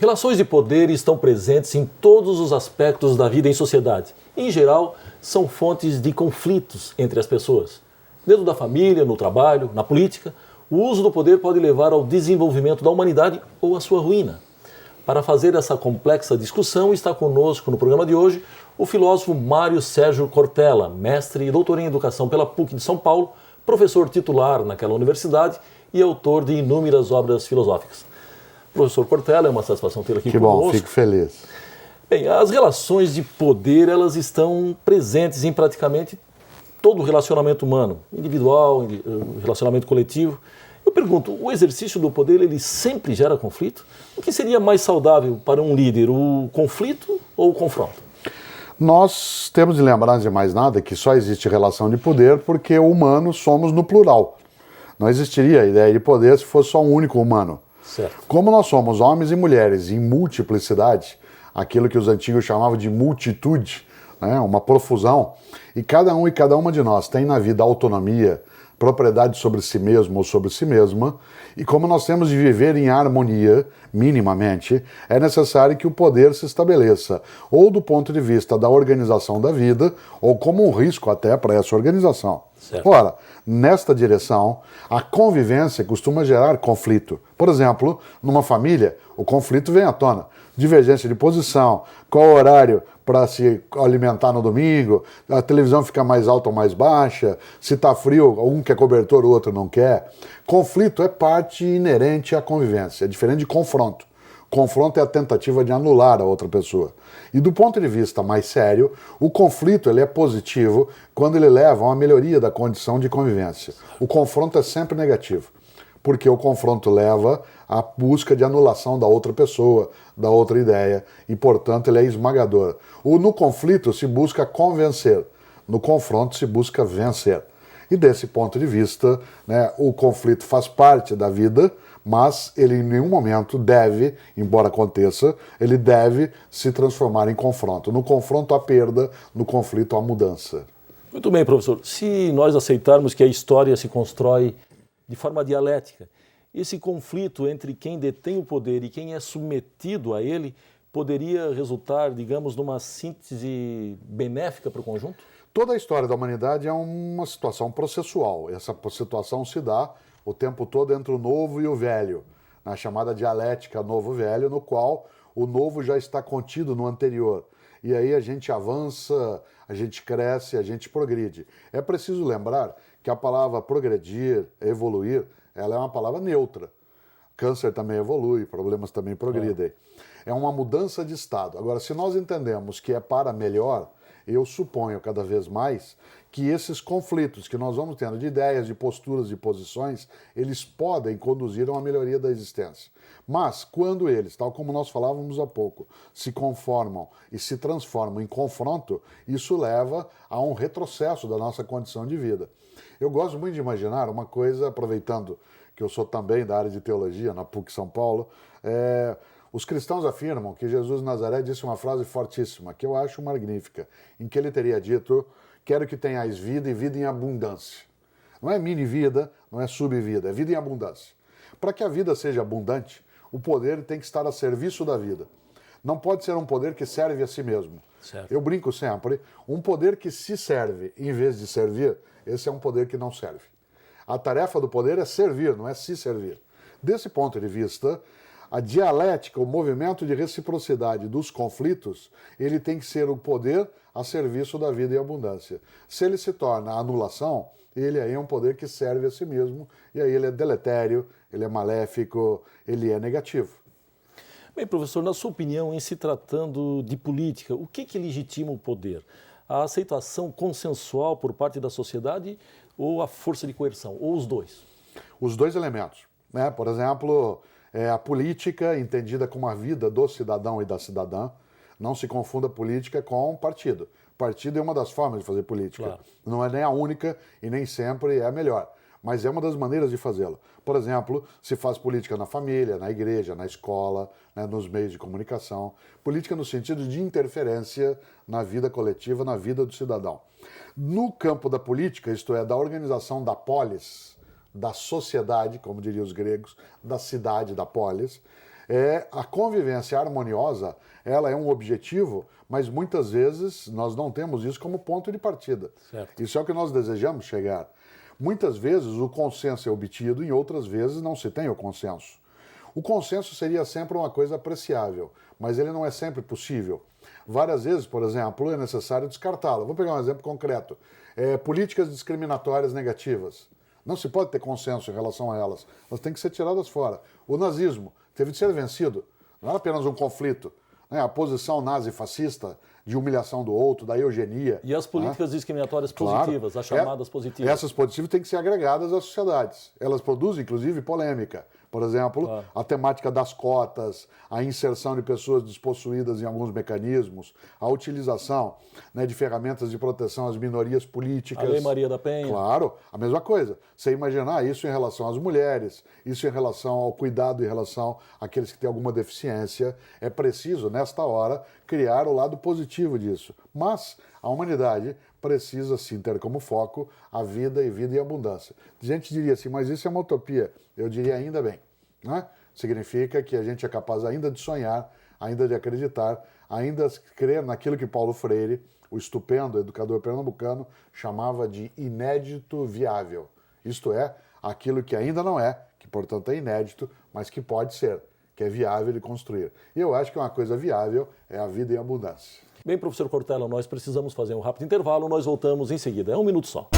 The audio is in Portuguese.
Relações de poder estão presentes em todos os aspectos da vida em sociedade. Em geral, são fontes de conflitos entre as pessoas. Dentro da família, no trabalho, na política, o uso do poder pode levar ao desenvolvimento da humanidade ou à sua ruína. Para fazer essa complexa discussão, está conosco no programa de hoje o filósofo Mário Sérgio Cortella, mestre e doutor em educação pela PUC de São Paulo, professor titular naquela universidade e autor de inúmeras obras filosóficas. Professor Cortella, é uma satisfação tê-lo aqui conosco. Que bom, fico feliz. Bem, as relações de poder, elas estão presentes em praticamente todo o relacionamento humano, individual, relacionamento coletivo. Eu pergunto, o exercício do poder, ele sempre gera conflito? O que seria mais saudável para um líder, o conflito ou o confronto? Nós temos de lembrar, antes de mais nada, que só existe relação de poder porque humanos somos no plural. Não existiria a ideia de poder se fosse só um único humano. Certo. Como nós somos homens e mulheres em multiplicidade, aquilo que os antigos chamavam de multitude, né, uma profusão, e cada um e cada uma de nós tem na vida autonomia, propriedade sobre si mesmo ou sobre si mesma, e como nós temos de viver em harmonia, minimamente, é necessário que o poder se estabeleça, ou do ponto de vista da organização da vida, ou como um risco até para essa organização. Certo. Ora, nesta direção, a convivência costuma gerar conflito. Por exemplo, numa família, o conflito vem à tona. Divergência de posição, qual horário para se alimentar no domingo, a televisão fica mais alta ou mais baixa, se está frio, um quer cobertor, o outro não quer. Conflito é parte inerente à convivência, é diferente de confronto. Confronto é a tentativa de anular a outra pessoa. E do ponto de vista mais sério, o conflito ele é positivo quando ele leva a uma melhoria da condição de convivência. O confronto é sempre negativo, porque o confronto leva à busca de anulação da outra pessoa, da outra ideia, e, portanto, ele é esmagador. No conflito se busca convencer, no confronto se busca vencer. E desse ponto de vista, né, o conflito faz parte da vida, mas ele em nenhum momento deve, embora aconteça, ele deve se transformar em confronto. No confronto há perda, no conflito há mudança. Muito bem, professor. Se nós aceitarmos que a história se constrói de forma dialética, esse conflito entre quem detém o poder e quem é submetido a ele poderia resultar, digamos, numa síntese benéfica para o conjunto? Toda a história da humanidade é uma situação processual. Essa situação se dá o tempo todo entre o novo e o velho, na chamada dialética novo-velho, no qual o novo já está contido no anterior. E aí a gente avança, a gente cresce, a gente progride. É preciso lembrar que a palavra progredir, evoluir, ela é uma palavra neutra. Câncer também evolui, problemas também progridem. É uma mudança de estado. Agora, se nós entendemos que é para melhor, eu suponho cada vez mais que esses conflitos que nós vamos tendo de ideias, de posturas, de posições, eles podem conduzir a uma melhoria da existência. Mas quando eles, tal como nós falávamos há pouco, se conformam e se transformam em confronto, isso leva a um retrocesso da nossa condição de vida. Eu gosto muito de imaginar uma coisa, aproveitando que eu sou também da área de teologia na PUC São Paulo, os cristãos afirmam que Jesus de Nazaré disse uma frase fortíssima, que eu acho magnífica, em que ele teria dito: quero que tenhais vida e vida em abundância. Não é mini-vida, não é sub-vida, é vida em abundância. Para que a vida seja abundante, o poder tem que estar a serviço da vida. Não pode ser um poder que serve a si mesmo. Certo. Eu brinco sempre, um poder que se serve em vez de servir, esse é um poder que não serve. A tarefa do poder é servir, não é se servir. Desse ponto de vista, a dialética, o movimento de reciprocidade dos conflitos, ele tem que ser o poder a serviço da vida e abundância. Se ele se torna anulação, ele aí é um poder que serve a si mesmo, e aí ele é deletério, ele é maléfico, ele é negativo. Bem, professor, na sua opinião, em se tratando de política, o que legitima o poder? A aceitação consensual por parte da sociedade ou a força de coerção? Ou os dois? Os dois elementos, né? Por exemplo, a política entendida como a vida do cidadão e da cidadã. Não se confunda política com partido. Partido é uma das formas de fazer política. Claro. Não é nem a única e nem sempre é a melhor. Mas é uma das maneiras de fazê-la. Por exemplo, se faz política na família, na igreja, na escola, né, nos meios de comunicação. Política no sentido de interferência na vida coletiva, na vida do cidadão. No campo da política, isto é, da organização da polis, da sociedade, como diriam os gregos, da cidade, da polis, A convivência harmoniosa, ela é um objetivo, mas muitas vezes nós não temos isso como ponto de partida. Certo. Isso é o que nós desejamos chegar. Muitas vezes o consenso é obtido, em outras vezes não se tem o consenso. O consenso seria sempre uma coisa apreciável, mas ele não é sempre possível. Várias vezes, por exemplo, é necessário descartá-lo. Vou pegar um exemplo concreto. Políticas discriminatórias negativas. Não se pode ter consenso em relação a elas. Elas têm que ser tiradas fora. O nazismo teve de ser vencido. Não era apenas um conflito. A posição nazi-fascista de humilhação do outro, da eugenia. E as políticas discriminatórias positivas, as chamadas positivas. Essas positivas têm que ser agregadas às sociedades. Elas produzem, inclusive, polêmica. Por exemplo, a temática das cotas, a inserção de pessoas despossuídas em alguns mecanismos, a utilização de ferramentas de proteção às minorias políticas. A Lei Maria da Penha. Claro, a mesma coisa. Você imaginar isso em relação às mulheres, isso em relação ao cuidado em relação àqueles que têm alguma deficiência, é preciso, nesta hora, criar o lado positivo disso. Mas a humanidade precisa, sim, ter como foco a vida e abundância. A gente diria assim, mas isso é uma utopia. Eu diria ainda bem. Né? Significa que a gente é capaz ainda de sonhar, ainda de acreditar, ainda de crer naquilo que Paulo Freire, o estupendo educador pernambucano, chamava de inédito viável. Isto é, aquilo que ainda não é, que portanto é inédito, mas que pode ser, que é viável de construir. E eu acho que uma coisa viável é a vida em abundância. Bem, professor Cortella, nós precisamos fazer um rápido intervalo, nós voltamos em seguida. É um minuto só.